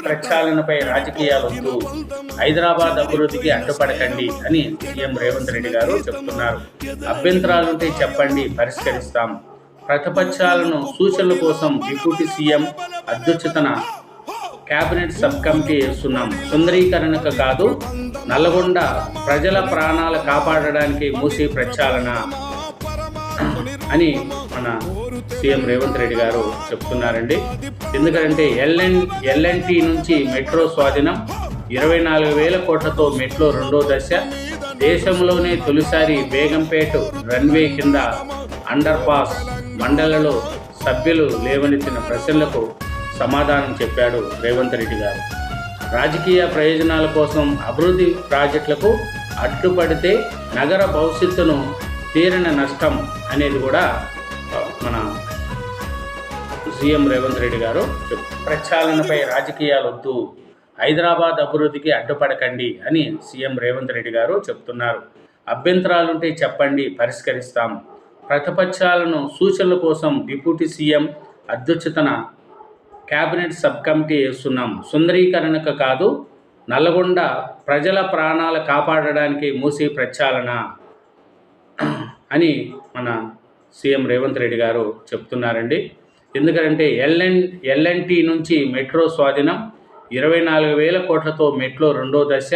ప్రక్షాళనపై రాజకీయాలొద్దు, హైదరాబాద్ అభివృద్ధికి అడ్డుపడకండి అని సీఎం రేవంత్ రెడ్డి గారు చెబుతున్నారు. అభ్యంతరాలుంటే చెప్పండి, పరిష్కరిస్తాం. ప్రతిపక్షాలను సూచనల కోసం డిప్యూటీ సీఎం అధ్యక్షతన కేబినెట్ సబ్ కమిటీ వేస్తున్నాం. సుందరీకరణకు కాదు, నల్లగొండ ప్రజల ప్రాణాలు కాపాడడానికి మూసీ ప్రక్షాళన అని మన సీఎం రేవంత్ రెడ్డి గారు చెప్తున్నారండి. ఎందుకంటే ఎల్ఎన్టీ నుంచి మెట్రో స్వాధీనం, 24,000 కోట్లతో మెట్రో రెండో దశ, దేశంలోనే తొలిసారి బేగంపేట రన్వే కింద అండర్ పాస్, మండలలో సభ్యులు లేవనెత్తిన ప్రశ్నలకు సమాధానం చెప్పాడు రేవంత్ రెడ్డి గారు. రాజకీయ ప్రయోజనాల కోసం అభివృద్ధి ప్రాజెక్టులకు అడ్డుపడితే నగర భవిష్యత్తును తీరని నష్టం అనేది కూడా మన సీఎం రేవంత్ రెడ్డి గారు ప్రక్షాళనపై రాజకీయాలొద్దు, హైదరాబాద్ అభివృద్ధికి అడ్డుపడకండి అని సీఎం రేవంత్ రెడ్డి గారు చెప్తున్నారు. అభ్యంతరాలుంటే చెప్పండి, పరిష్కరిస్తాం. ప్రతిపక్షాలను సూచనల కోసం డిప్యూటీ సీఎం అధ్యక్షతన కేబినెట్ సబ్ కమిటీ వేస్తున్నాం. సుందరీకరణకు కాదు, నల్లగొండ ప్రజల ప్రాణాలు కాపాడడానికి మూసీ ప్రక్షాళన అని మన సీఎం రేవంత్ రెడ్డి గారు చెప్తున్నారండి. ఎందుకంటే ఎల్ఎన్టీ నుంచి మెట్రో స్వాధీనం, 24,000 కోట్లతో మెట్రో రెండో దశ,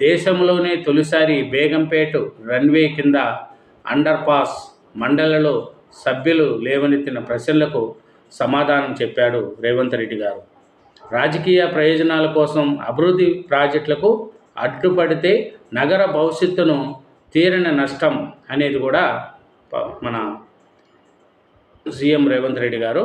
దేశంలోనే తొలిసారి బేగంపేట రన్వే కింద అండర్ పాస్, మండలలో సభ్యులు లేవనెత్తిన ప్రశ్నలకు సమాధానం చెప్పాడు రేవంత్ రెడ్డి గారు. రాజకీయ ప్రయోజనాల కోసం అభివృద్ధి ప్రాజెక్టులకు అడ్డుపడితే నగర భవిష్యత్తును తీరని నష్టం అనేది కూడా మన సీఎం రేవంత్ రెడ్డి గారు